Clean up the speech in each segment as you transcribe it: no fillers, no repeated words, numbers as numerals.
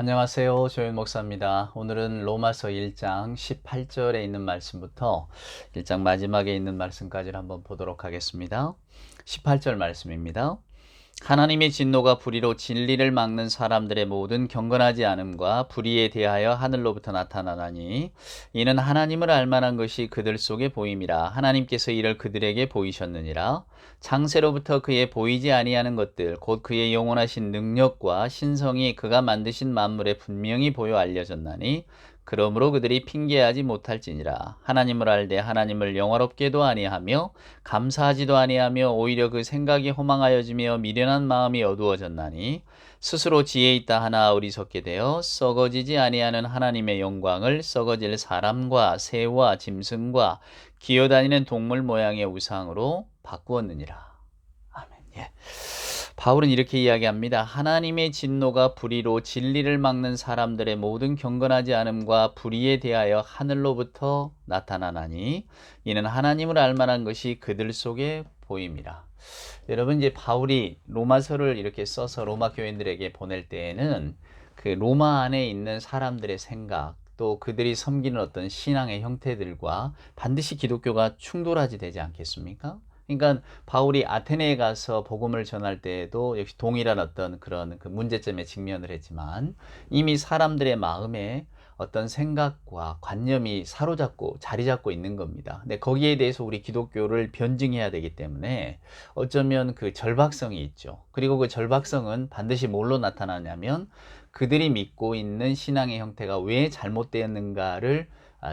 안녕하세요. 조현 목사입니다. 오늘은 로마서 1장 18절에 있는 말씀부터 1장 마지막에 있는 말씀까지를 한번 보도록 하겠습니다. 18절 말씀입니다. 하나님의 진노가 불의로 진리를 막는 사람들의 모든 경건하지 않음과 불의에 대하여 하늘로부터 나타나나니 이는 하나님을 알만한 것이 그들 속에 보임이라. 하나님께서 이를 그들에게 보이셨느니라. 창세로부터 그의 보이지 아니하는 것들 곧 그의 영원하신 능력과 신성이 그가 만드신 만물에 분명히 보여 알려졌나니 그러므로 그들이 핑계하지 못할지니라. 하나님을 알되 하나님을 영화롭게도 아니하며 감사하지도 아니하며 오히려 그 생각이 허망하여지며 미련한 마음이 어두워졌나니 스스로 지혜 있다 하나 어리석게 되어 썩어지지 아니하는 하나님의 영광을 썩어질 사람과 새와 짐승과 기어다니는 동물 모양의 우상으로 바꾸었느니라. 아멘. 예. 바울은 이렇게 이야기합니다. 하나님의 진노가 불의로 진리를 막는 사람들의 모든 경건하지 않음과 불의에 대하여 하늘로부터 나타나나니 이는 하나님을 알만한 것이 그들 속에 보임이라. 여러분, 이제 바울이 로마서를 이렇게 써서 로마 교인들에게 보낼 때에는 그 로마 안에 있는 사람들의 생각, 또 그들이 섬기는 어떤 신앙의 형태들과 반드시 기독교가 충돌하지 되지 않겠습니까? 그러니까 바울이 아테네에 가서 복음을 전할 때에도 역시 동일한 어떤 그런 그 문제점에 직면을 했지만 이미 사람들의 마음에 어떤 생각과 관념이 사로잡고 자리 잡고 있는 겁니다. 근데 거기에 대해서 우리 기독교를 변증해야 되기 때문에 어쩌면 그 절박성이 있죠. 그리고 그 절박성은 반드시 뭘로 나타나냐면 그들이 믿고 있는 신앙의 형태가 왜 잘못되었는가를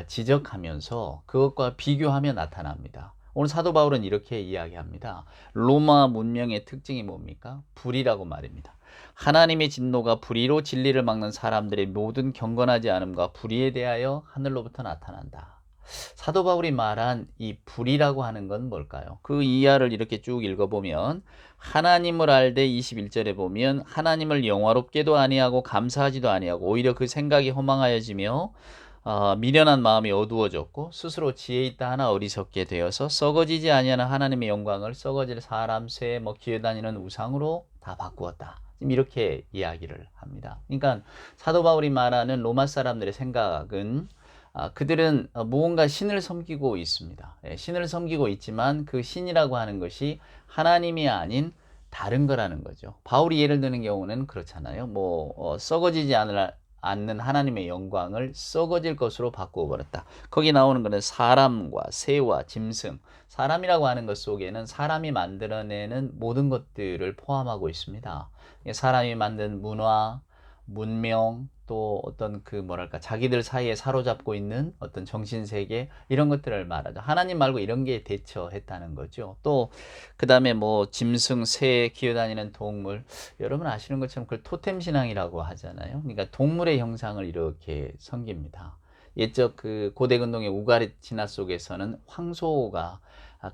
지적하면서 그것과 비교하며 나타납니다. 오늘 사도 바울은 이렇게 이야기합니다. 로마 문명의 특징이 뭡니까? 불의라고 말입니다. 하나님의 진노가 불의로 진리를 막는 사람들의 모든 경건하지 않음과 불의에 대하여 하늘로부터 나타난다. 사도 바울이 말한 이 불의라고 하는 건 뭘까요? 그 이하를 이렇게 쭉 읽어보면 하나님을 알되 21절에 보면 하나님을 영화롭게도 아니하고 감사하지도 아니하고 오히려 그 생각이 허망하여지며 미련한 마음이 어두워졌고 스스로 지혜 있다 하나 어리석게 되어서 썩어지지 아니하는 하나님의 영광을 썩어질 사람, 새, 기어다니는 우상으로 다 바꾸었다. 지금 이렇게 이야기를 합니다. 그러니까 사도 바울이 말하는 로마 사람들의 생각은 그들은 무언가 신을 섬기고 있습니다. 신을 섬기고 있지만 그 신이라고 하는 것이 하나님이 아닌 다른 거라는 거죠. 바울이 예를 드는 경우는 그렇잖아요. 썩어지지 않는 하나님의 영광을 썩어질 것으로 바꾸어 버렸다. 거기 나오는 것은 사람과 새와 짐승, 사람이라고 하는 것 속에는 사람이 만들어내는 모든 것들을 포함하고 있습니다. 사람이 만든 문화, 문명, 또 어떤 그 뭐랄까 자기들 사이에 사로잡고 있는 어떤 정신세계 이런 것들을 말하죠. 하나님 말고 이런 게 대처했다는 거죠. 또 그 다음에 짐승, 새, 기어다니는 동물, 여러분 아시는 것처럼 그걸 토템 신앙이라고 하잖아요. 그러니까 동물의 형상을 이렇게 섬깁니다. 옛적 그 고대 근동의 우가리 진화 속에서는 황소가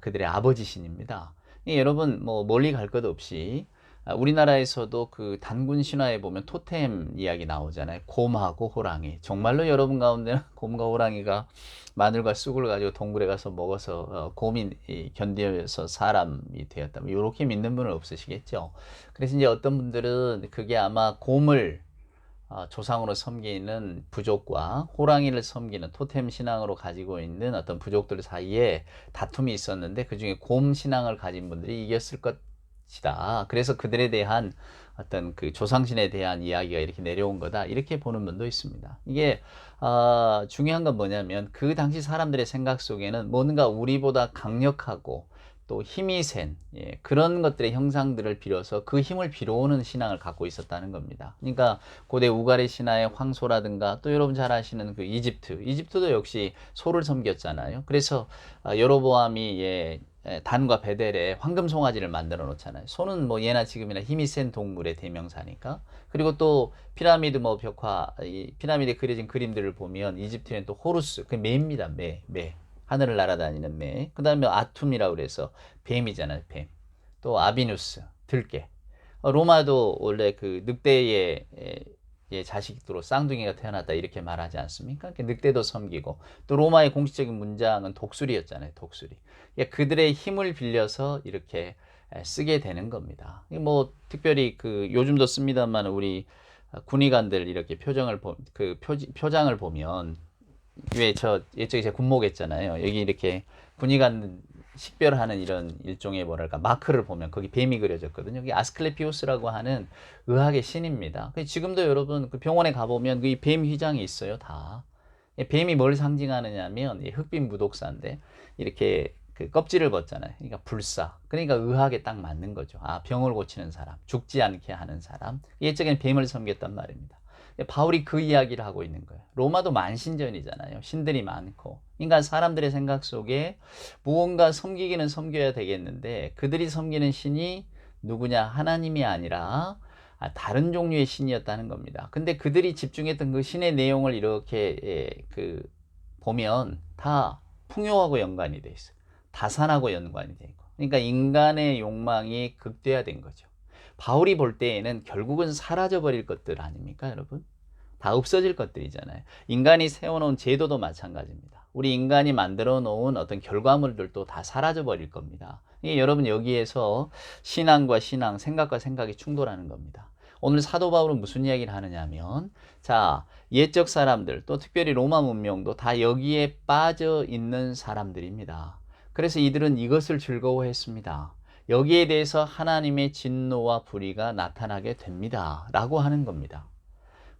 그들의 아버지 신입니다. 여러분 멀리 갈 것 없이 우리나라에서도 그 단군 신화에 보면 토템 이야기 나오잖아요. 곰하고 호랑이. 정말로 여러분 가운데는 곰과 호랑이가 마늘과 쑥을 가지고 동굴에 가서 먹어서 곰이 견뎌서 사람이 되었다. 이렇게 믿는 분은 없으시겠죠. 그래서 이제 어떤 분들은 그게 아마 곰을 조상으로 섬기는 부족과 호랑이를 섬기는 토템 신앙으로 가지고 있는 어떤 부족들 사이에 다툼이 있었는데 그중에 곰 신앙을 가진 분들이 이겼을 것이다. 그래서 그들에 대한 어떤 그 조상신에 대한 이야기가 이렇게 내려온 거다. 이렇게 보는 분도 있습니다. 이게 중요한 건 뭐냐면 그 당시 사람들의 생각 속에는 뭔가 우리보다 강력하고 또 힘이 센 그런 것들의 형상들을 빌어서 그 힘을 빌어오는 신앙을 갖고 있었다는 겁니다. 그러니까 고대 우가리 신화의 황소라든가 또 여러분 잘 아시는 그 이집트도 역시 소를 섬겼잖아요. 그래서 여로보암이 단과 베델에 황금 송아지를 만들어 놓잖아요. 소는 예나 지금이나 힘이 센 동물의 대명사니까. 그리고 또 피라미드 벽화, 이 피라미드에 그려진 그림들을 보면 이집트에는 또 호루스, 그 매입니다. 매. 하늘을 날아다니는 매. 그 다음에 아툼이라고 그래서 뱀이잖아요. 뱀. 또 아비누스, 들개. 로마도 원래 그 늑대의 자식으로 쌍둥이가 태어났다 이렇게 말하지 않습니까? 늑대도 섬기고 또 로마의 공식적인 문장은 독수리였잖아요. 독수리. 그들의 힘을 빌려서 이렇게 쓰게 되는 겁니다. 특별히 그 요즘도 씁니다만 우리 군의관들 이렇게 표장을 보면 왜 저 이쪽에 제가 군목했잖아요. 여기 이렇게 군의관 식별하는 이런 일종의 뭐랄까 마크를 보면 거기 뱀이 그려졌거든요. 여기 아스클레피오스라고 하는 의학의 신입니다. 지금도 여러분 그 병원에 가보면 그 뱀 휘장이 있어요. 다. 뱀이 뭘 상징하느냐면 흑빛 무독사인데 이렇게 그 껍질을 벗잖아요. 그러니까 불사. 그러니까 의학에 딱 맞는 거죠. 아, 병을 고치는 사람, 죽지 않게 하는 사람. 옛적에는 뱀을 섬겼단 말입니다. 바울이 그 이야기를 하고 있는 거예요. 로마도 만신전이잖아요. 신들이 많고. 그러니까 사람들의 생각 속에 무언가 섬기기는 섬겨야 되겠는데 그들이 섬기는 신이 누구냐? 하나님이 아니라 다른 종류의 신이었다는 겁니다. 근데 그들이 집중했던 그 신의 내용을 이렇게 보면 다 풍요하고 연관이 돼 있어요. 다산하고 연관이 돼 있고. 그러니까 인간의 욕망이 극대화된 거죠. 바울이 볼 때에는 결국은 사라져 버릴 것들 아닙니까, 여러분? 다 없어질 것들이잖아요. 인간이 세워놓은 제도도 마찬가지입니다. 우리 인간이 만들어 놓은 어떤 결과물들도 다 사라져 버릴 겁니다. 여러분 여기에서 신앙과 신앙, 생각과 생각이 충돌하는 겁니다. 오늘 사도 바울은 무슨 이야기를 하느냐면 자, 옛적 사람들 또 특별히 로마 문명도 다 여기에 빠져 있는 사람들입니다. 그래서 이들은 이것을 즐거워했습니다. 여기에 대해서 하나님의 진노와 불의가 나타나게 됩니다. 라고 하는 겁니다.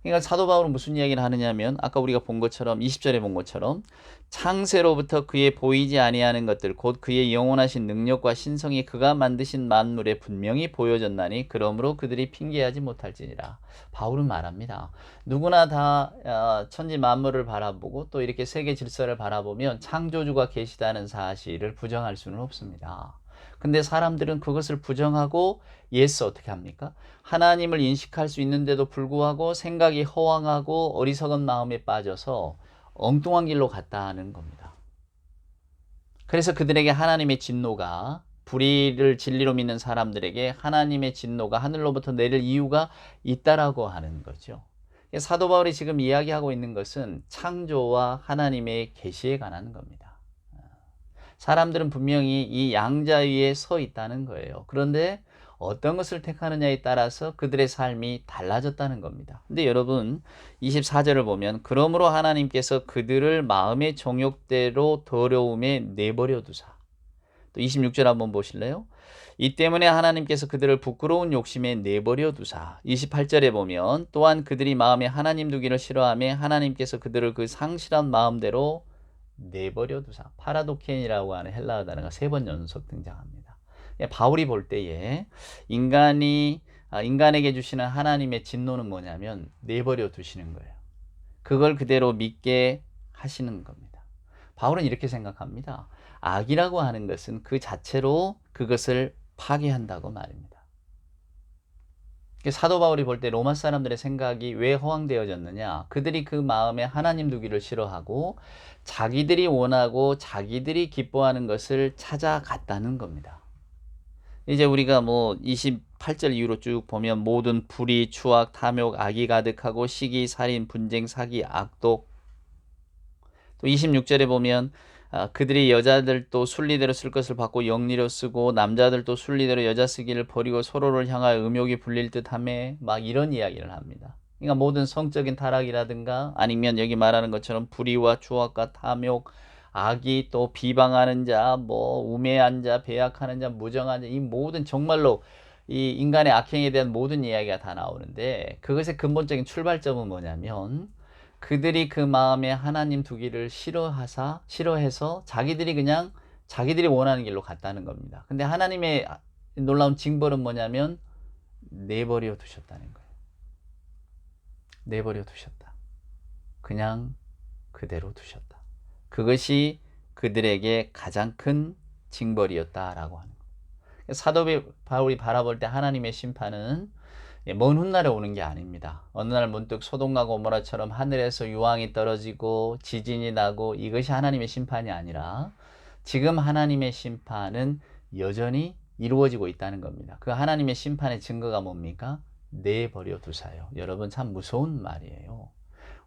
그러니까 사도 바울은 무슨 이야기를 하느냐면 아까 우리가 본 것처럼 20절에 본 것처럼 창세로부터 그의 보이지 아니하는 것들 곧 그의 영원하신 능력과 신성이 그가 만드신 만물에 분명히 보여졌나니 그러므로 그들이 핑계하지 못할지니라. 바울은 말합니다. 누구나 다 천지 만물을 바라보고 또 이렇게 세계 질서를 바라보면 창조주가 계시다는 사실을 부정할 수는 없습니다. 근데 사람들은 그것을 부정하고 예스 어떻게 합니까? 하나님을 인식할 수 있는데도 불구하고 생각이 허황하고 어리석은 마음에 빠져서 엉뚱한 길로 갔다 하는 겁니다. 그래서 그들에게 하나님의 진노가 불의를 진리로 믿는 사람들에게 하나님의 진노가 하늘로부터 내릴 이유가 있다라고 하는 거죠. 사도 바울이 지금 이야기하고 있는 것은 창조와 하나님의 계시에 관한 겁니다. 사람들은 분명히 이 양자 위에 서 있다는 거예요. 그런데 어떤 것을 택하느냐에 따라서 그들의 삶이 달라졌다는 겁니다. 근데 여러분 24절을 보면 그러므로 하나님께서 그들을 마음의 정욕대로 더러움에 내버려 두사. 또 26절 한번 보실래요? 이 때문에 하나님께서 그들을 부끄러운 욕심에 내버려 두사. 28절에 보면 또한 그들이 마음에 하나님 두기를 싫어하며 하나님께서 그들을 그 상실한 마음대로 내버려 두사. 파라도켄이라고 하는 헬라어 단어가 3번 연속 등장합니다. 바울이 볼 때에 인간에게 주시는 하나님의 진노는 뭐냐면 내버려 두시는 거예요. 그걸 그대로 믿게 하시는 겁니다. 바울은 이렇게 생각합니다. 악이라고 하는 것은 그 자체로 그것을 파괴한다고 말입니다. 사도 바울이 볼 때 로마 사람들의 생각이 왜 허황되어졌느냐? 그들이 그 마음에 하나님 두기를 싫어하고 자기들이 원하고 자기들이 기뻐하는 것을 찾아갔다는 겁니다. 이제 우리가 28절 이후로 쭉 보면 모든 불의, 추악, 탐욕, 악이 가득하고 시기, 살인, 분쟁, 사기, 악독. 또 26절에 보면 그들이 여자들도 순리대로 쓸 것을 받고 영리로 쓰고 남자들도 순리대로 여자 쓰기를 버리고 서로를 향하여 음욕이 불릴 듯하며 막 이런 이야기를 합니다. 그러니까 모든 성적인 타락이라든가 아니면 여기 말하는 것처럼 불의와 추악과 탐욕, 악이 또 비방하는 자, 우매한 자, 배약하는 자, 무정한 자, 이 모든 정말로 이 인간의 악행에 대한 모든 이야기가 다 나오는데 그것의 근본적인 출발점은 뭐냐면 그들이 그 마음에 하나님 두기를 싫어해서 자기들이 원하는 길로 갔다는 겁니다. 근데 하나님의 놀라운 징벌은 뭐냐면 내버려 두셨다는 거예요. 내버려 두셨다. 그냥 그대로 두셨다. 그것이 그들에게 가장 큰 징벌이었다라고 하는 거예요. 사도 바울이 바라볼 때 하나님의 심판은 먼 훗날에 오는 게 아닙니다. 어느 날 문득 소돔과 고모라처럼 하늘에서 유황이 떨어지고 지진이 나고 이것이 하나님의 심판이 아니라 지금 하나님의 심판은 여전히 이루어지고 있다는 겁니다. 그 하나님의 심판의 증거가 뭡니까? 내버려 두사요. 여러분 참 무서운 말이에요.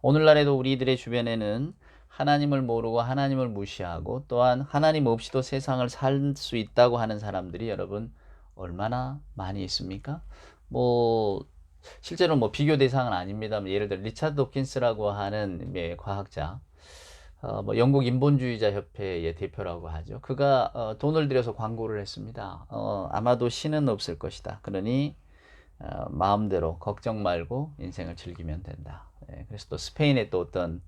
오늘날에도 우리들의 주변에는 하나님을 모르고 하나님을 무시하고 또한 하나님 없이도 세상을 살 수 있다고 하는 사람들이 여러분 얼마나 많이 있습니까? 실제로 뭐 비교 대상은 아닙니다만 예를 들어 리차드 도킨스라고 하는 과학자, 뭐 영국 인본주의자 협회의 대표라고 하죠. 그가 돈을 들여서 광고를 했습니다. 아마도 신은 없을 것이다. 그러니 마음대로 걱정 말고 인생을 즐기면 된다. 예, 그래서 또 스페인의 또 어떤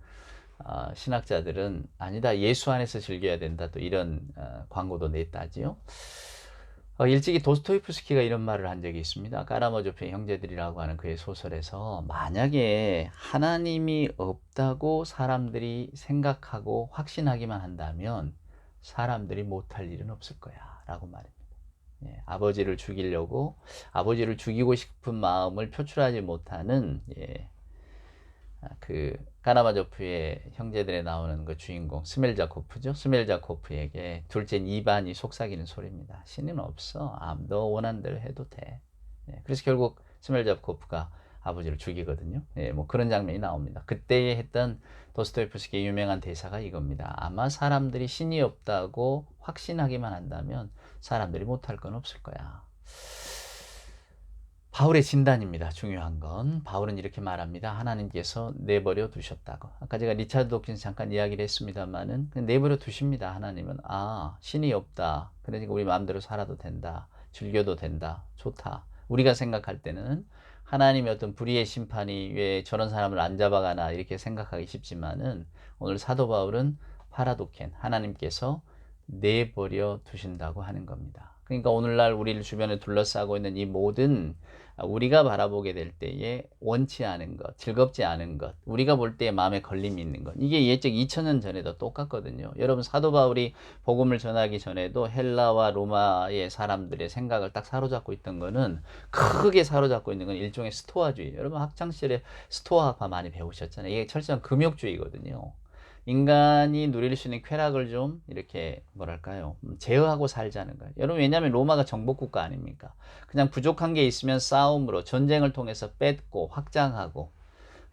신학자들은 아니다, 예수 안에서 즐겨야 된다, 또 이런 광고도 냈다지요. 일찍이 도스토옙스키가 이런 말을 한 적이 있습니다. 까라마조프의 형제들이라고 하는 그의 소설에서 만약에 하나님이 없다고 사람들이 생각하고 확신하기만 한다면 사람들이 못할 일은 없을 거야 라고 말합니다. 예, 아버지를 죽이려고, 아버지를 죽이고 싶은 마음을 표출하지 못하는, 그 까라마조프의 형제들에 나오는 그 주인공 스멜자코프죠. 스멜자코프에게 둘째인 이반이 속삭이는 소리입니다. 신은 없어. 너 원하는 대로 해도 돼. 예, 그래서 결국 스멜자코프가 아버지를 죽이거든요. 예, 뭐 그런 장면이 나옵니다. 그때에 했던 도스토옙스키의 유명한 대사가 이겁니다. 아마 사람들이 신이 없다고 확신하기만 한다면 사람들이 못할 건 없을 거야. 바울의 진단입니다. 중요한 건 바울은 이렇게 말합니다. 하나님께서 내버려 두셨다고. 아까 제가 리차드 도킨스 잠깐 이야기를 했습니다만은 내버려 두십니다. 하나님은 신이 없다. 그러니까 우리 마음대로 살아도 된다. 즐겨도 된다. 좋다. 우리가 생각할 때는 하나님의 어떤 불의의 심판이 왜 저런 사람을 안 잡아가나 이렇게 생각하기 쉽지만은 오늘 사도 바울은 파라도켄, 하나님께서 내버려 두신다고 하는 겁니다. 그러니까 오늘날 우리를 주변에 둘러싸고 있는 이 모든 우리가 바라보게 될 때에 원치 않은 것, 즐겁지 않은 것, 우리가 볼 때에 마음에 걸림이 있는 것, 이게 예적 2000년 전에도 똑같거든요. 여러분 사도 바울이 복음을 전하기 전에도 헬라와 로마의 사람들의 생각을 딱 사로잡고 있던 거는, 크게 사로잡고 있는 건 일종의 스토아주의. 여러분 학창시절에 스토아학파 많이 배우셨잖아요. 이게 철저한 금욕주의거든요. 인간이 누릴 수 있는 쾌락을 좀 이렇게 뭐랄까요, 제어하고 살자는 거예요. 여러분 왜냐하면 로마가 정복국가 아닙니까? 그냥 부족한 게 있으면 싸움으로 전쟁을 통해서 뺏고 확장하고,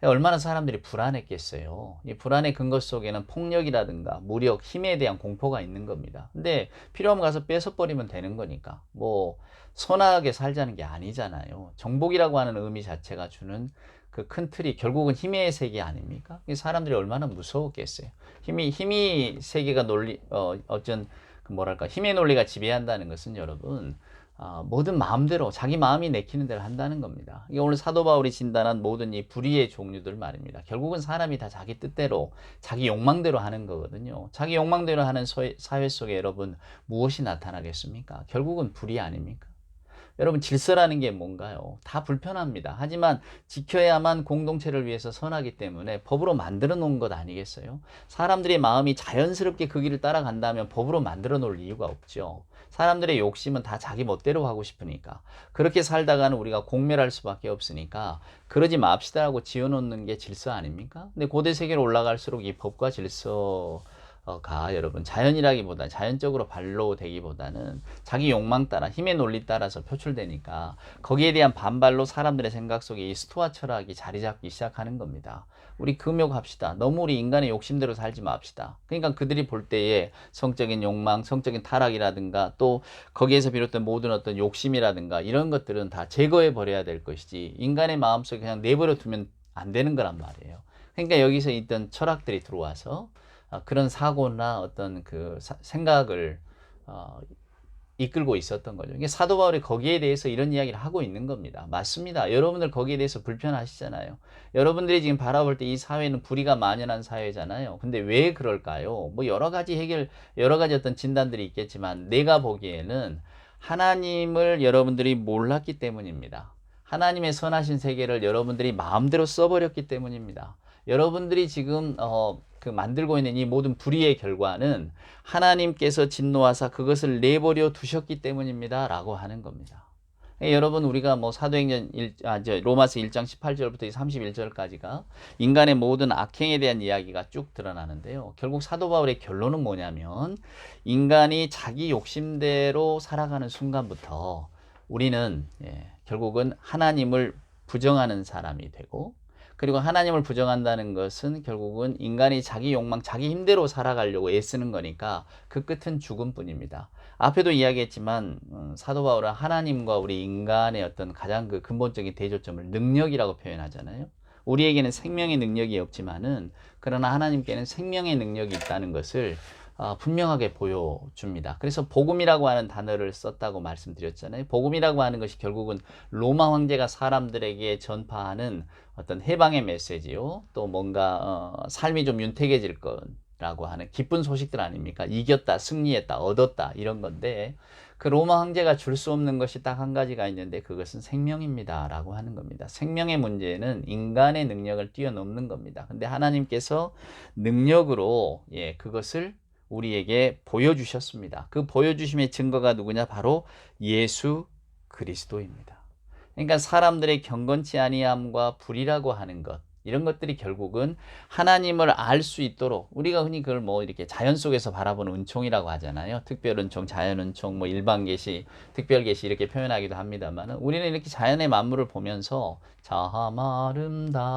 얼마나 사람들이 불안했겠어요. 이 불안의 근거 속에는 폭력이라든가 무력, 힘에 대한 공포가 있는 겁니다. 근데 필요하면 가서 뺏어버리면 되는 거니까 뭐 선하게 살자는 게 아니잖아요. 정복이라고 하는 의미 자체가 주는 그 큰 틀이 결국은 힘의 세계 아닙니까? 사람들이 얼마나 무서웠겠어요. 힘이 세계가 어쩐 뭐랄까, 힘의 논리가 지배한다는 것은 여러분, 뭐든 마음대로 자기 마음이 내키는 대로 한다는 겁니다. 이게 오늘 사도 바울이 진단한 모든 이 불의의 종류들 말입니다. 결국은 사람이 다 자기 뜻대로, 자기 욕망대로 하는 거거든요. 자기 욕망대로 하는 사회 속에 여러분 무엇이 나타나겠습니까? 결국은 불의 아닙니까? 여러분 질서라는 게 뭔가요? 다 불편합니다. 하지만 지켜야만 공동체를 위해서 선하기 때문에 법으로 만들어 놓은 것 아니겠어요? 사람들의 마음이 자연스럽게 그 길을 따라간다면 법으로 만들어 놓을 이유가 없죠. 사람들의 욕심은 다 자기 멋대로 하고 싶으니까. 그렇게 살다가는 우리가 공멸할 수밖에 없으니까 그러지 맙시다 하고 지어놓는 게 질서 아닙니까? 근데 고대 세계로 올라갈수록 이 법과 질서 가 여러분 자연이라기보다, 자연적으로 발로되기보다는 자기 욕망 따라, 힘의 논리 따라서 표출되니까 거기에 대한 반발로 사람들의 생각 속에 이 스토아 철학이 자리 잡기 시작하는 겁니다. 우리 금욕합시다. 너무 우리 인간의 욕심대로 살지 맙시다. 그러니까 그들이 볼 때에 성적인 욕망, 성적인 타락이라든가 또 거기에서 비롯된 모든 어떤 욕심이라든가 이런 것들은 다 제거해 버려야 될 것이지, 인간의 마음속에 그냥 내버려 두면 안 되는 거란 말이에요. 그러니까 여기서 있던 철학들이 들어와서 그런 사고나 어떤 그 생각을 이끌고 있었던 거죠. 이게 사도 바울이 거기에 대해서 이런 이야기를 하고 있는 겁니다. 맞습니다. 여러분들 거기에 대해서 불편하시잖아요. 여러분들이 지금 바라볼 때 이 사회는 불의가 만연한 사회잖아요. 근데 왜 그럴까요? 뭐 여러 가지 어떤 진단들이 있겠지만 내가 보기에는 하나님을 여러분들이 몰랐기 때문입니다. 하나님의 선하신 세계를 여러분들이 마음대로 써버렸기 때문입니다. 여러분들이 지금 만들고 있는 이 모든 불의의 결과는 하나님께서 진노하사 그것을 내버려 두셨기 때문입니다 라고 하는 겁니다. 여러분 우리가 뭐 사도행전 로마서 1장 18절부터 31절까지가 인간의 모든 악행에 대한 이야기가 쭉 드러나는데요. 결국 사도 바울의 결론은 뭐냐면, 인간이 자기 욕심대로 살아가는 순간부터 우리는 결국은 하나님을 부정하는 사람이 되고, 그리고 하나님을 부정한다는 것은 결국은 인간이 자기 욕망, 자기 힘대로 살아가려고 애쓰는 거니까 그 끝은 죽음뿐입니다. 앞에도 이야기했지만 사도 바울은 하나님과 우리 인간의 어떤 가장 그 근본적인 대조점을 능력이라고 표현하잖아요. 우리에게는 생명의 능력이 없지만은 그러나 하나님께는 생명의 능력이 있다는 것을 분명하게 보여줍니다. 그래서 복음이라고 하는 단어를 썼다고 말씀드렸잖아요. 복음이라고 하는 것이 결국은 로마 황제가 사람들에게 전파하는 어떤 해방의 메시지요. 또 뭔가 삶이 좀 윤택해질 거라고 하는 기쁜 소식들 아닙니까? 이겼다, 승리했다, 얻었다 이런 건데 그 로마 황제가 줄 수 없는 것이 딱 한 가지가 있는데 그것은 생명입니다 라고 하는 겁니다. 생명의 문제는 인간의 능력을 뛰어넘는 겁니다. 근데 하나님께서 능력으로 그것을 우리에게 보여주셨습니다. 그 보여주심의 증거가 누구냐? 바로 예수 그리스도입니다. 그러니까 사람들의 경건치 아니함과 불의라고 하는 것, 이런 것들이 결국은 하나님을 알 수 있도록 우리가 흔히 그걸 뭐 이렇게 자연 속에서 바라보는 은총이라고 하잖아요. 특별 은총, 자연 은총, 뭐 일반 계시, 특별 계시 이렇게 표현하기도 합니다만 우리는 이렇게 자연의 만물을 보면서 참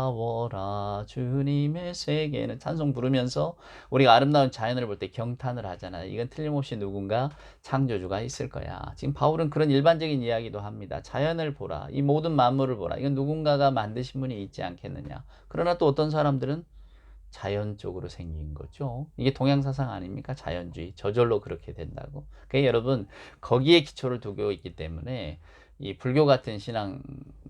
아름다워라 주님의 세계는 찬송 부르면서 우리가 아름다운 자연을 볼 때 경탄을 하잖아요. 이건 틀림없이 누군가 창조주가 있을 거야. 지금 바울은 그런 일반적인 이야기도 합니다. 자연을 보라. 이 모든 만물을 보라. 이건 누군가가 만드신 분이 있지 않겠느냐. 그러나 또 어떤 사람들은 자연적으로 생긴 거죠. 이게 동양사상 아닙니까? 자연주의. 저절로 그렇게 된다고. 그러니까 여러분 거기에 기초를 두고 있기 때문에 이 불교 같은 신앙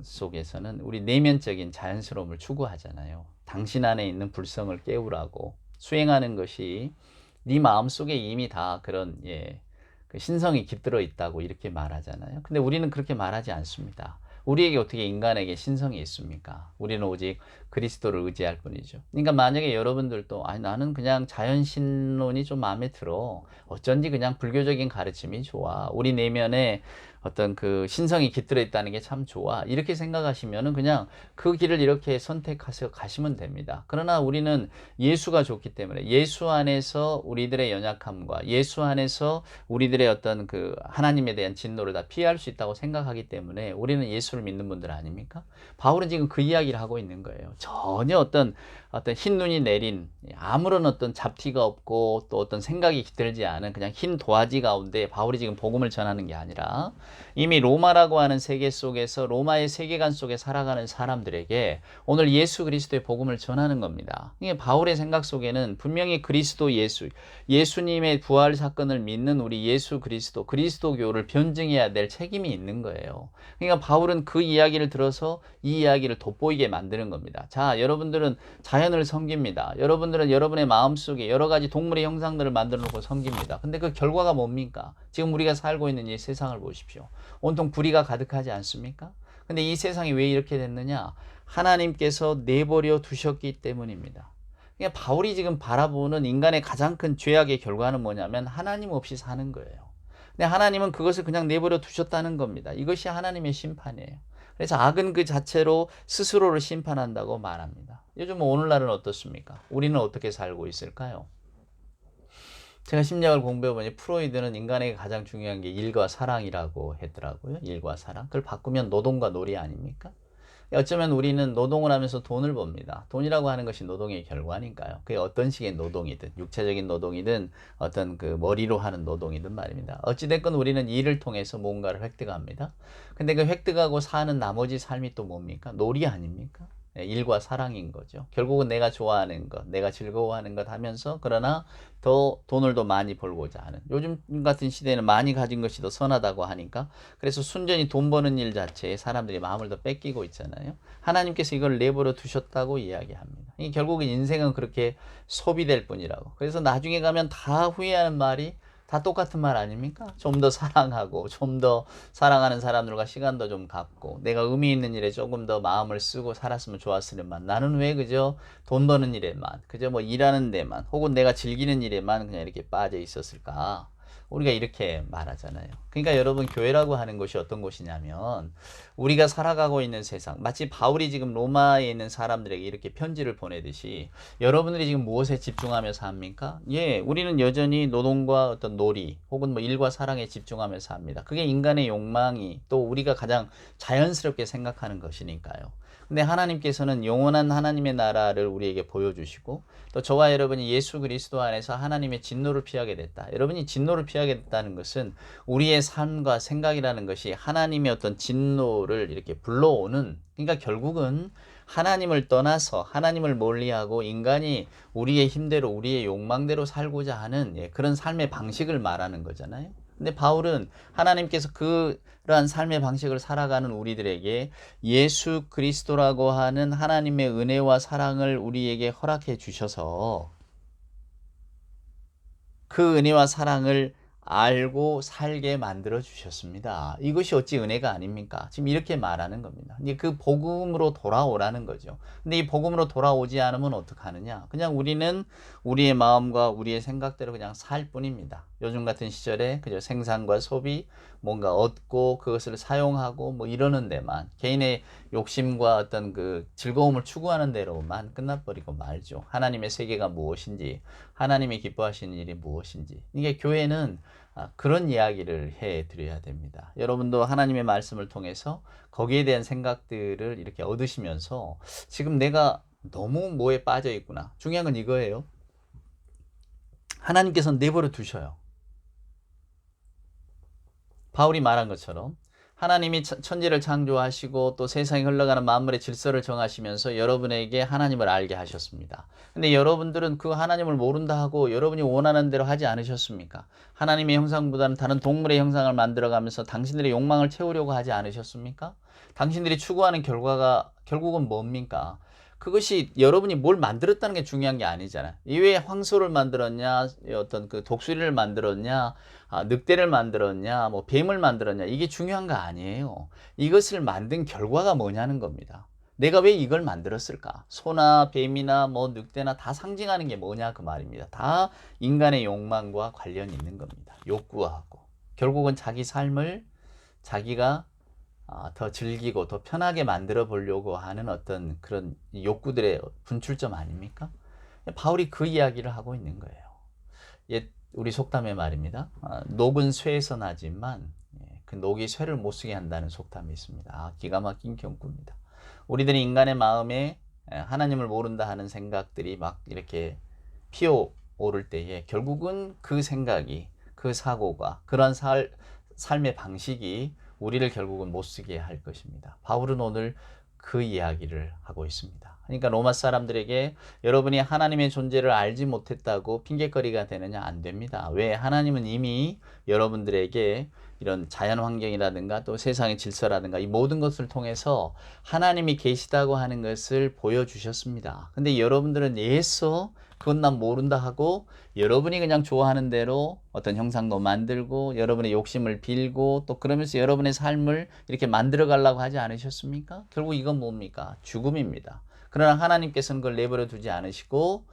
속에서는 우리 내면적인 자연스러움을 추구하잖아요. 당신 안에 있는 불성을 깨우라고 수행하는 것이 네 마음속에 이미 다 그런 그 신성이 깃들어 있다고 이렇게 말하잖아요. 근데 우리는 그렇게 말하지 않습니다. 우리에게 어떻게 인간에게 신성이 있습니까? 우리는 오직 그리스도를 의지할 뿐이죠. 그러니까 만약에 여러분들도 아니 나는 그냥 자연신론이 좀 마음에 들어. 어쩐지 그냥 불교적인 가르침이 좋아. 우리 내면에 어떤 그 신성이 깃들어 있다는 게 참 좋아. 이렇게 생각하시면은 그냥 그 길을 이렇게 선택해서 가시면 됩니다. 그러나 우리는 예수가 좋기 때문에 예수 안에서 우리들의 연약함과 예수 안에서 우리들의 어떤 그 하나님에 대한 진노를 다 피할 수 있다고 생각하기 때문에 우리는 예수를 믿는 분들 아닙니까? 바울은 지금 그 이야기를 하고 있는 거예요. 전혀 어떤 흰 눈이 내린 아무런 어떤 잡티가 없고 또 어떤 생각이 깃들지 않은 그냥 흰 도화지 가운데 바울이 지금 복음을 전하는 게 아니라 이미 로마라고 하는 세계 속에서 로마의 세계관 속에 살아가는 사람들에게 오늘 예수 그리스도의 복음을 전하는 겁니다. 이게 바울의 생각 속에는 분명히 그리스도 예수님의 부활 사건을 믿는 우리 예수 그리스도교를 변증해야 될 책임이 있는 거예요. 그러니까 바울은 그 이야기를 들어서 이 이야기를 돋보이게 만드는 겁니다. 자, 여러분들은 자연을 섬깁니다. 여러분들은 여러분의 마음속에 여러 가지 동물의 형상들을 만들어 놓고 섬깁니다. 근데 그 결과가 뭡니까? 지금 우리가 살고 있는 이 세상을 보십시오. 온통 불의가 가득하지 않습니까? 근데 이 세상이 왜 이렇게 됐느냐? 하나님께서 내버려 두셨기 때문입니다. 그러니까 바울이 지금 바라보는 인간의 가장 큰 죄악의 결과는 뭐냐면 하나님 없이 사는 거예요. 근데 하나님은 그것을 그냥 내버려 두셨다는 겁니다. 이것이 하나님의 심판이에요. 그래서 악은 그 자체로 스스로를 심판한다고 말합니다. 요즘 오늘날은 어떻습니까? 우리는 어떻게 살고 있을까요? 제가 심리학을 공부해보니 프로이드는 인간에게 가장 중요한 게 일과 사랑이라고 했더라고요. 일과 사랑. 그걸 바꾸면 노동과 놀이 아닙니까? 어쩌면 우리는 노동을 하면서 돈을 법니다. 돈이라고 하는 것이 노동의 결과니까요. 그게 어떤 식의 노동이든 육체적인 노동이든 어떤 그 머리로 하는 노동이든 말입니다. 어찌됐건 우리는 일을 통해서 뭔가를 획득합니다. 근데 그 획득하고 사는 나머지 삶이 또 뭡니까? 놀이 아닙니까? 일과 사랑인 거죠. 결국은 내가 좋아하는 것, 내가 즐거워하는 것 하면서 그러나 더 돈을 더 많이 벌고자 하는 요즘 같은 시대에는 많이 가진 것이 더 선하다고 하니까 그래서 순전히 돈 버는 일 자체에 사람들이 마음을 더 뺏기고 있잖아요. 하나님께서 이걸 내버려 두셨다고 이야기합니다. 결국은 인생은 그렇게 소비될 뿐이라고. 그래서 나중에 가면 다 후회하는 말이 다 똑같은 말 아닙니까? 좀 더 사랑하고 좀 더 사랑하는 사람들과 시간도 좀 갖고 내가 의미 있는 일에 조금 더 마음을 쓰고 살았으면 좋았으련만 나는 왜 그저 돈 버는 일에만 그저 뭐 일하는 데만 혹은 내가 즐기는 일에만 그냥 이렇게 빠져 있었을까? 우리가 이렇게 말하잖아요. 그러니까 여러분 교회라고 하는 곳이 어떤 곳이냐면 우리가 살아가고 있는 세상 마치 바울이 지금 로마에 있는 사람들에게 이렇게 편지를 보내듯이 여러분들이 지금 무엇에 집중하며 삽니까? 우리는 여전히 노동과 어떤 놀이 혹은 뭐 일과 사랑에 집중하며 삽니다. 그게 인간의 욕망이 또 우리가 가장 자연스럽게 생각하는 것이니까요. 근데 하나님께서는 영원한 하나님의 나라를 우리에게 보여주시고 또 저와 여러분이 예수 그리스도 안에서 하나님의 진노를 피하게 됐다. 여러분이 진노를 피하게 됐다는 것은 우리의 삶과 생각이라는 것이 하나님의 어떤 진노를 이렇게 불러오는, 그러니까 결국은 하나님을 떠나서 하나님을 멀리하고 인간이 우리의 힘대로 우리의 욕망대로 살고자 하는 그런 삶의 방식을 말하는 거잖아요. 근데 바울은 하나님께서 그러한 삶의 방식을 살아가는 우리들에게 예수 그리스도라고 하는 하나님의 은혜와 사랑을 우리에게 허락해 주셔서 그 은혜와 사랑을 알고 살게 만들어 주셨습니다. 이것이 어찌 은혜가 아닙니까? 지금 이렇게 말하는 겁니다. 이제 그 복음으로 돌아오라는 거죠. 근데 이 복음으로 돌아오지 않으면 어떡하느냐? 그냥 우리는 우리의 마음과 우리의 생각대로 그냥 살 뿐입니다. 요즘 같은 시절에 그저 생산과 소비, 뭔가 얻고 그것을 사용하고 뭐 이러는 데만, 개인의 욕심과 어떤 그 즐거움을 추구하는 대로만 끝나버리고 말죠. 하나님의 세계가 무엇인지, 하나님이 기뻐하시는 일이 무엇인지. 이게 교회는 그런 이야기를 해 드려야 됩니다. 여러분도 하나님의 말씀을 통해서 거기에 대한 생각들을 이렇게 얻으시면서 지금 내가 너무 뭐에 빠져 있구나. 중요한 건 이거예요. 하나님께서는 내버려 두셔요. 바울이 말한 것처럼 하나님이 천지를 창조하시고 또 세상에 흘러가는 만물의 질서를 정하시면서 여러분에게 하나님을 알게 하셨습니다. 근데 여러분들은 그 하나님을 모른다 하고 여러분이 원하는 대로 하지 않으셨습니까? 하나님의 형상보다는 다른 동물의 형상을 만들어가면서 당신들의 욕망을 채우려고 하지 않으셨습니까? 당신들이 추구하는 결과가 결국은 뭡니까? 그것이 여러분이 뭘 만들었다는 게 중요한 게 아니잖아요. 이외에 황소를 만들었냐, 어떤 그 독수리를 만들었냐, 늑대를 만들었냐, 뭐 뱀을 만들었냐, 이게 중요한 거 아니에요. 이것을 만든 결과가 뭐냐는 겁니다. 내가 왜 이걸 만들었을까? 소나 뱀이나 뭐 늑대나 다 상징하는 게 뭐냐 그 말입니다. 다 인간의 욕망과 관련이 있는 겁니다. 욕구하고. 결국은 자기 삶을 자기가 더 즐기고 더 편하게 만들어 보려고 하는 어떤 그런 욕구들의 분출점 아닙니까? 바울이 그 이야기를 하고 있는 거예요. 우리 속담의 말입니다. 녹은 쇠에서 나지만 그 녹이 쇠를 못 쓰게 한다는 속담이 있습니다. 기가 막힌 경구입니다. 우리들이 인간의 마음에 하나님을 모른다 하는 생각들이 막 이렇게 피어오를 때에 결국은 그 생각이, 그 사고가, 그런 삶의 방식이 우리를 결국은 못 쓰게 할 것입니다. 바울은 오늘 그 이야기를 하고 있습니다. 그러니까 로마 사람들에게 여러분이 하나님의 존재를 알지 못했다고 핑계거리가 되느냐? 안 됩니다. 왜? 하나님은 이미 여러분들에게 이런 자연 환경이라든가 또 세상의 질서라든가 이 모든 것을 통해서 하나님이 계시다고 하는 것을 보여주셨습니다. 근데 여러분들은 예서 그건 난 모른다 하고 여러분이 그냥 좋아하는 대로 어떤 형상도 만들고 여러분의 욕심을 빌고 또 그러면서 여러분의 삶을 이렇게 만들어 가려고 하지 않으셨습니까? 결국 이건 뭡니까? 죽음입니다. 그러나 하나님께서는 그걸 내버려 두지 않으시고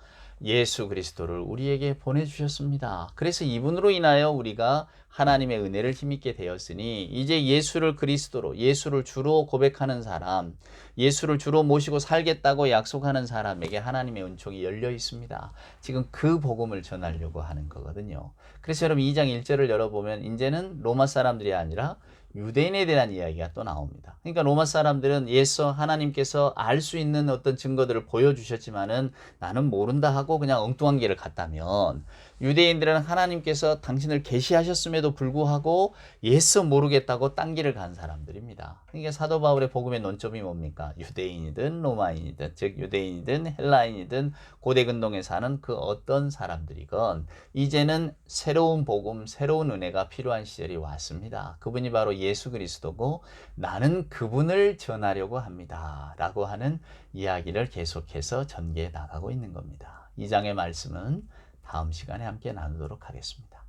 예수 그리스도를 우리에게 보내주셨습니다. 그래서 이분으로 인하여 우리가 하나님의 은혜를 힘입게 되었으니 이제 예수를 그리스도로, 예수를 주로 고백하는 사람, 예수를 주로 모시고 살겠다고 약속하는 사람에게 하나님의 은총이 열려 있습니다. 지금 그 복음을 전하려고 하는 거거든요. 그래서 여러분 2장 1절을 열어보면 이제는 로마 사람들이 아니라 유대인에 대한 이야기가 또 나옵니다. 그러니까 로마 사람들은 예수 하나님께서 알 수 있는 어떤 증거들을 보여주셨지만은 나는 모른다 하고 그냥 엉뚱한 길을 갔다면 유대인들은 하나님께서 당신을 계시하셨음에도 불구하고 예수 모르겠다고 딴 길을 간 사람들입니다. 그러니까 사도 바울의 복음의 논점이 뭡니까? 유대인이든 로마인이든 즉 유대인이든 헬라인이든 고대 근동에 사는 그 어떤 사람들이건 이제는 새로운 복음, 새로운 은혜가 필요한 시절이 왔습니다. 그분이 바로 예수 그리스도고 나는 그분을 전하려고 합니다. 라고 하는 이야기를 계속해서 전개해 나가고 있는 겁니다. 이 장의 말씀은 다음 시간에 함께 나누도록 하겠습니다.